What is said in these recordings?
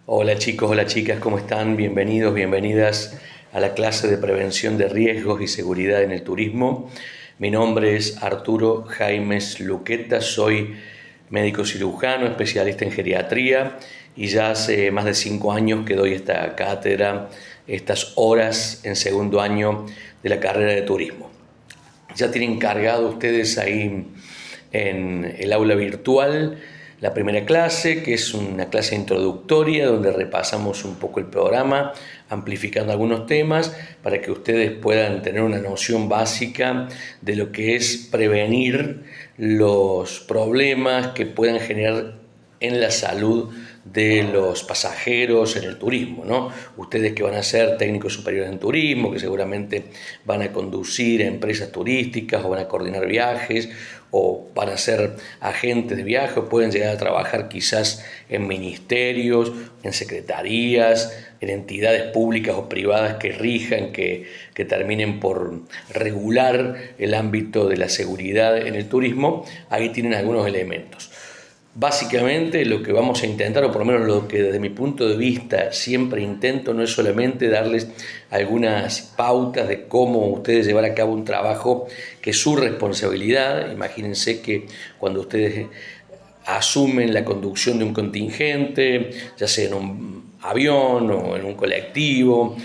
Hola chicos, hola chicas, ¿cómo están? Bienvenidos, bienvenidas a la clase de prevención de riesgos y seguridad en el turismo. Mi nombre es Arturo Jaimes Luqueta, soy médico cirujano, especialista en geriatría y ya hace más de 5 años que doy esta cátedra, estas horas en segundo año de la carrera de turismo. Ya tienen cargado ustedes ahí en el aula virtual la primera clase, que es una clase introductoria donde repasamos un poco el programa, amplificando algunos temas para que ustedes puedan tener una noción básica de lo que es prevenir los problemas que puedan generar en la salud de los pasajeros en el turismo, ¿no? Ustedes que van a ser técnicos superiores en turismo, que seguramente van a conducir empresas turísticas o van a coordinar viajes o van a ser agentes de viaje o pueden llegar a trabajar quizás en ministerios, en secretarías, en entidades públicas o privadas que rijan, que terminen por regular el ámbito de la seguridad en el turismo. Ahí tienen algunos elementos. Básicamente lo que vamos a intentar, o por lo menos lo que desde mi punto de vista siempre intento, no es solamente darles algunas pautas de cómo ustedes llevar a cabo un trabajo que es su responsabilidad. Imagínense que cuando ustedes asumen la conducción de un contingente, ya sea en un avión o en un colectivo,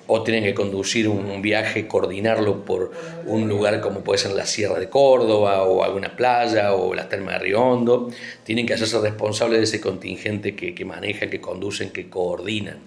o tienen que conducir un viaje, coordinarlo por un lugar como puede ser la Sierra de Córdoba o alguna playa o las Termas de Río Hondo, tienen que hacerse responsables de ese contingente que manejan, que conducen, que coordinan.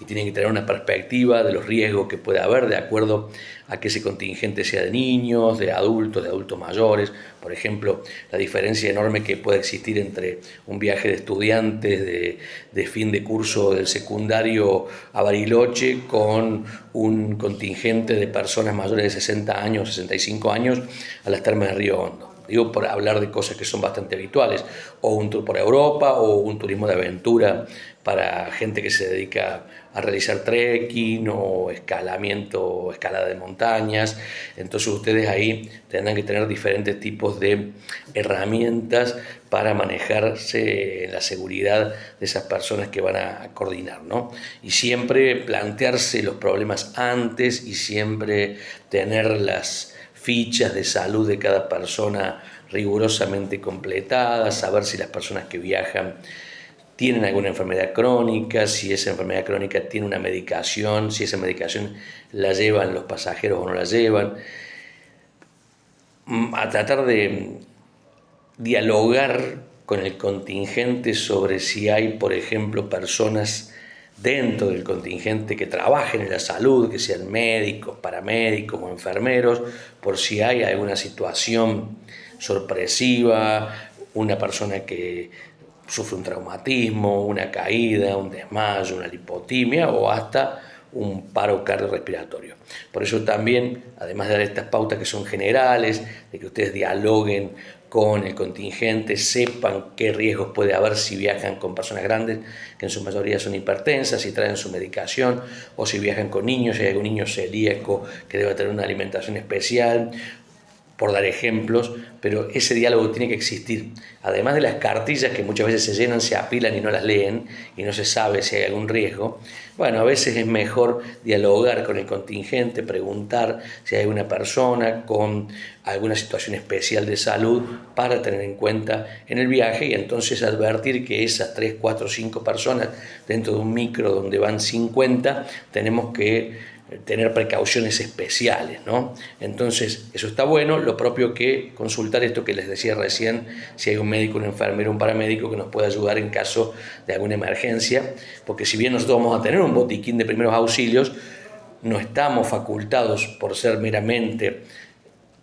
Y tienen que tener una perspectiva de los riesgos que puede haber de acuerdo a que ese contingente sea de niños, de adultos mayores. Por ejemplo, la diferencia enorme que puede existir entre un viaje de estudiantes de fin de curso del secundario a Bariloche con un contingente de personas mayores de 60 años, 65 años a las Termas de Río Hondo. Digo, por hablar de cosas que son bastante habituales, o un tour por Europa, o un turismo de aventura para gente que se dedica a realizar trekking o escalamiento, escalada de montañas. Entonces ustedes ahí tendrán que tener diferentes tipos de herramientas para manejarse en la seguridad de esas personas que van a coordinar, ¿no? Y siempre plantearse los problemas antes y siempre tener las fichas de salud de cada persona rigurosamente completadas, saber si las personas que viajan tienen alguna enfermedad crónica, si esa enfermedad crónica tiene una medicación, si esa medicación la llevan los pasajeros o no la llevan, a tratar de dialogar con el contingente sobre si hay, por ejemplo, personas dentro del contingente que trabajen en la salud, que sean médicos, paramédicos o enfermeros, por si hay alguna situación sorpresiva, una persona que sufre un traumatismo, una caída, un desmayo, una lipotimia o hasta un paro cardiorrespiratorio. Por eso también, además de dar estas pautas que son generales, de que ustedes dialoguen con el contingente, sepan qué riesgos puede haber si viajan con personas grandes, que en su mayoría son hipertensas, si traen su medicación, o si viajan con niños, si hay algún niño celíaco que debe tener una alimentación especial, por dar ejemplos, pero ese diálogo tiene que existir. Además de las cartillas que muchas veces se llenan, se apilan y no las leen, y no se sabe si hay algún riesgo, bueno, a veces es mejor dialogar con el contingente, preguntar si hay una persona con alguna situación especial de salud para tener en cuenta en el viaje y entonces advertir que esas 3, 4, 5 personas dentro de un micro donde van 50, tenemos que tener precauciones especiales, ¿no? Entonces, eso está bueno, lo propio que consultar esto que les decía recién, si hay un médico, un enfermero, un paramédico que nos pueda ayudar en caso de alguna emergencia, porque si bien nosotros vamos a tener un botiquín de primeros auxilios, no estamos facultados por ser meramente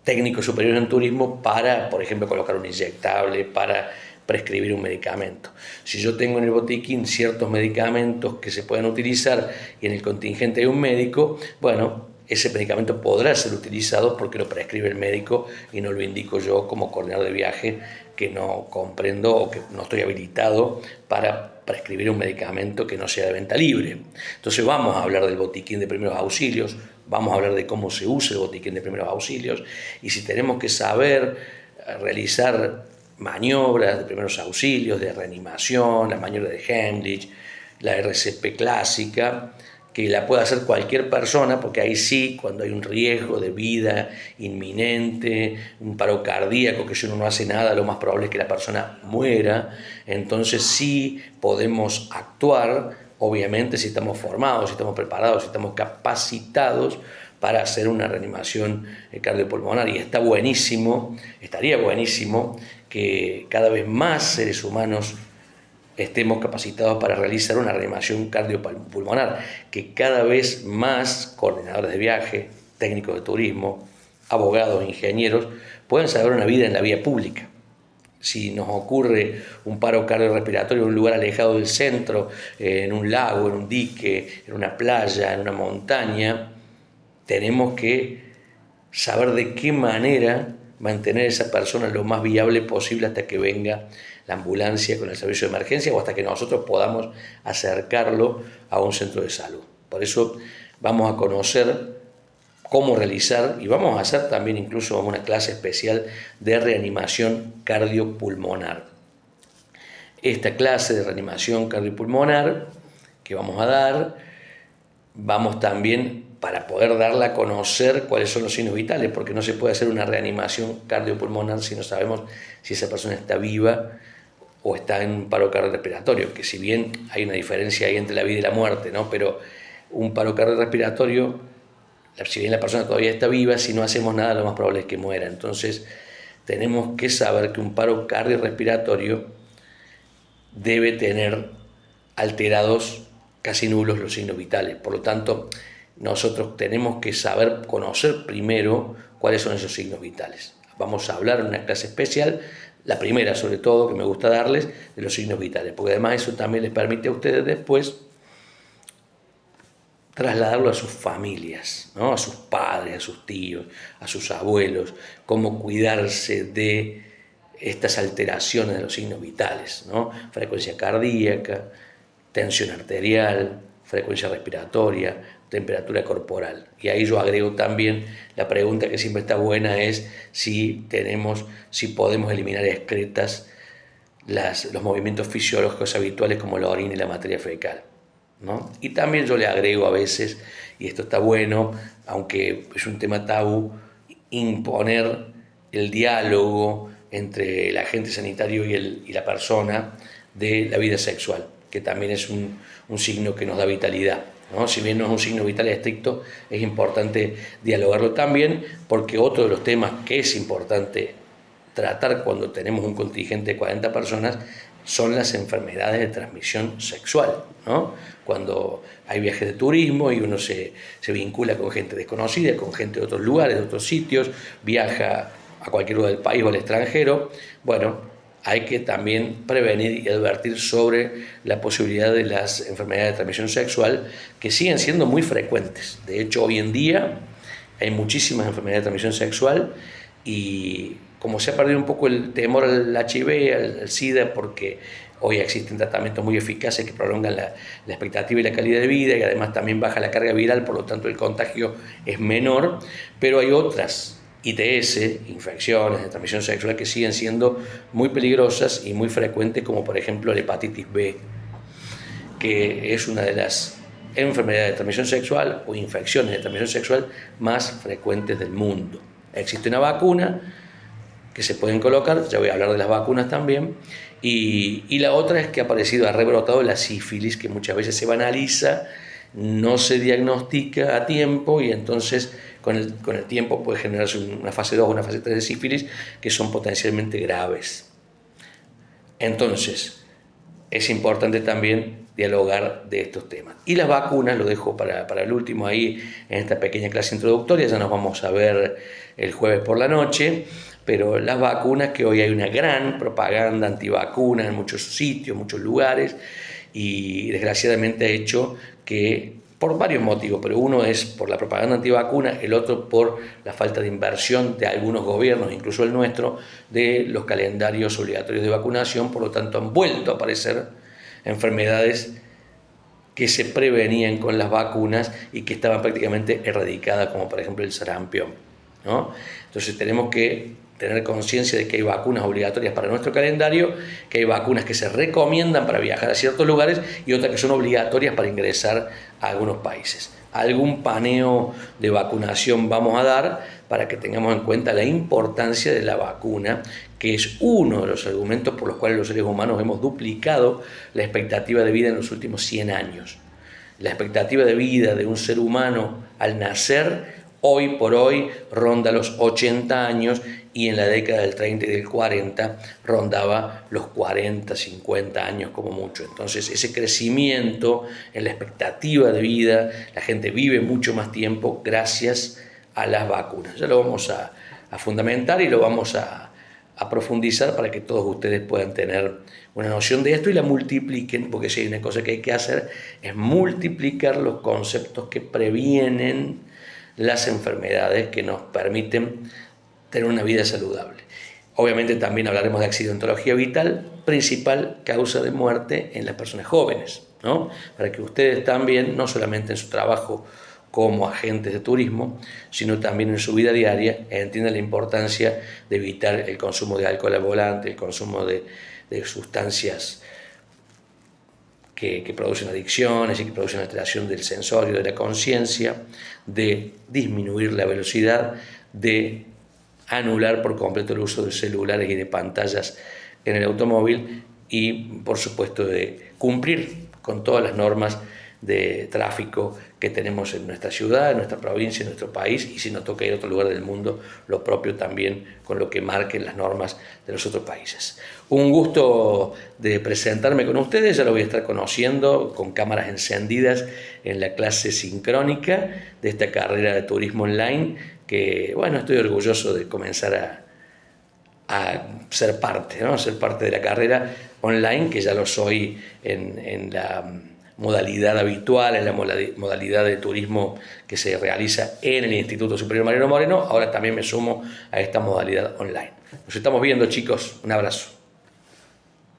técnicos superiores en turismo para, por ejemplo, colocar un inyectable, para prescribir un medicamento. Si yo tengo en el botiquín ciertos medicamentos que se pueden utilizar y en el contingente hay un médico, bueno, ese medicamento podrá ser utilizado porque lo prescribe el médico y no lo indico yo como coordinador de viaje que no comprendo o que no estoy habilitado para prescribir un medicamento que no sea de venta libre. Entonces vamos a hablar del botiquín de primeros auxilios, vamos a hablar de cómo se usa el botiquín de primeros auxilios y si tenemos que saber realizar maniobras de primeros auxilios, de reanimación, las maniobras de Heimlich, la RCP clásica, que la puede hacer cualquier persona, porque ahí sí, cuando hay un riesgo de vida inminente, un paro cardíaco, que si uno no hace nada, lo más probable es que la persona muera. Entonces sí podemos actuar, obviamente, si estamos formados, si estamos preparados, si estamos capacitados para hacer una reanimación cardiopulmonar. Y está buenísimo, estaría buenísimo que cada vez más seres humanos estemos capacitados para realizar una reanimación cardiopulmonar, que cada vez más coordinadores de viaje, técnicos de turismo, abogados, ingenieros, puedan salvar una vida en la vía pública. Si nos ocurre un paro cardiorrespiratorio en un lugar alejado del centro, en un lago, en un dique, en una playa, en una montaña, tenemos que saber de qué manera mantener a esa persona lo más viable posible hasta que venga la ambulancia con el servicio de emergencia o hasta que nosotros podamos acercarlo a un centro de salud. Por eso vamos a conocer cómo realizar, y vamos a hacer también incluso una clase especial de reanimación cardiopulmonar. Esta clase de reanimación cardiopulmonar que vamos a dar, vamos también para poder darla a conocer cuáles son los signos vitales, porque no se puede hacer una reanimación cardiopulmonar si no sabemos si esa persona está viva o está en un paro cardiorrespiratorio, que si bien hay una diferencia ahí entre la vida y la muerte, ¿no? Pero un paro cardiorrespiratorio, si bien la persona todavía está viva, si no hacemos nada lo más probable es que muera. Entonces tenemos que saber que un paro cardiorrespiratorio debe tener alterados casi nulos los signos vitales. Por lo tanto, nosotros tenemos que saber, conocer primero cuáles son esos signos vitales. Vamos a hablar en una clase especial, la primera sobre todo, que me gusta darles, de los signos vitales, porque además eso también les permite a ustedes después trasladarlo a sus familias, ¿no? A sus padres, a sus tíos, a sus abuelos, cómo cuidarse de estas alteraciones de los signos vitales, ¿no? Frecuencia cardíaca, tensión arterial, frecuencia respiratoria, temperatura corporal. Y ahí yo agrego también la pregunta que siempre está buena, es si podemos eliminar excretas los movimientos fisiológicos habituales como la orina y la materia fecal, ¿no? Y también yo le agrego a veces, y esto está bueno, aunque es un tema tabú, imponer el diálogo entre el agente sanitario y la persona de la vida sexual, que también es un signo que nos da vitalidad, ¿no? Si bien no es un signo vital estricto, es importante dialogarlo también, porque otro de los temas que es importante tratar cuando tenemos un contingente de 40 personas son las enfermedades de transmisión sexual, ¿no? Cuando hay viajes de turismo y uno se vincula con gente desconocida, con gente de otros lugares, de otros sitios, viaja a cualquier lugar del país o al extranjero, bueno, hay que también prevenir y advertir sobre la posibilidad de las enfermedades de transmisión sexual, que siguen siendo muy frecuentes. De hecho, hoy en día hay muchísimas enfermedades de transmisión sexual, y como se ha perdido un poco el temor al HIV, al SIDA, porque hoy existen tratamientos muy eficaces que prolongan la expectativa y la calidad de vida, y además también baja la carga viral, por lo tanto el contagio es menor, pero hay otras ITS, infecciones de transmisión sexual, que siguen siendo muy peligrosas y muy frecuentes, como por ejemplo la hepatitis B, que es una de las enfermedades de transmisión sexual o infecciones de transmisión sexual más frecuentes del mundo. Existe una vacuna que se pueden colocar, ya voy a hablar de las vacunas también, y la otra es que ha rebrotado la sífilis, que muchas veces se banaliza, no se diagnostica a tiempo, y entonces con el tiempo puede generarse una fase 2 o una fase 3 de sífilis que son potencialmente graves. Entonces, es importante también dialogar de estos temas. Y las vacunas, lo dejo para el último ahí en esta pequeña clase introductoria, ya nos vamos a ver el jueves por la noche, pero las vacunas, que hoy hay una gran propaganda antivacuna en muchos sitios, muchos lugares, y desgraciadamente ha hecho que, por varios motivos, pero uno es por la propaganda antivacuna, el otro por la falta de inversión de algunos gobiernos, incluso el nuestro, de los calendarios obligatorios de vacunación. Por lo tanto, han vuelto a aparecer enfermedades que se prevenían con las vacunas y que estaban prácticamente erradicadas, como por ejemplo el sarampión, ¿no? Entonces tenemos que tener conciencia de que hay vacunas obligatorias para nuestro calendario, que hay vacunas que se recomiendan para viajar a ciertos lugares y otras que son obligatorias para ingresar a algunos países. Algún paneo de vacunación vamos a dar para que tengamos en cuenta la importancia de la vacuna, que es uno de los argumentos por los cuales los seres humanos hemos duplicado la expectativa de vida en los últimos 100 años. La expectativa de vida de un ser humano al nacer hoy por hoy ronda los 80 años y en la década del 30 y del 40 rondaba los 40, 50 años como mucho. Entonces ese crecimiento en la expectativa de vida, la gente vive mucho más tiempo gracias a las vacunas. Ya lo vamos a fundamentar y lo vamos a profundizar para que todos ustedes puedan tener una noción de esto y la multipliquen, porque si hay una cosa que hay que hacer es multiplicar los conceptos que previenen las enfermedades que nos permiten tener una vida saludable. Obviamente también hablaremos de accidentología vital, principal causa de muerte en las personas jóvenes, ¿no? Para que ustedes también, no solamente en su trabajo como agentes de turismo, sino también en su vida diaria, entiendan la importancia de evitar el consumo de alcohol al volante, el consumo de sustancias que producen adicciones y que producen alteración del sensorio, de la conciencia, de disminuir la velocidad, de anular por completo el uso de celulares y de pantallas en el automóvil y, por supuesto, de cumplir con todas las normas de tráfico que tenemos en nuestra ciudad, en nuestra provincia, en nuestro país, y si nos toca ir a otro lugar del mundo, lo propio también con lo que marquen las normas de los otros países. Un gusto de presentarme con ustedes, ya lo voy a estar conociendo con cámaras encendidas en la clase sincrónica de esta carrera de turismo online, que bueno, estoy orgulloso de comenzar a ser parte, ¿no? Ser parte de la carrera online, que ya lo soy en la modalidad habitual, en la modalidad de turismo que se realiza en el Instituto Superior Mariano Moreno. Ahora también me sumo a esta modalidad online. Nos estamos viendo, chicos. Un abrazo.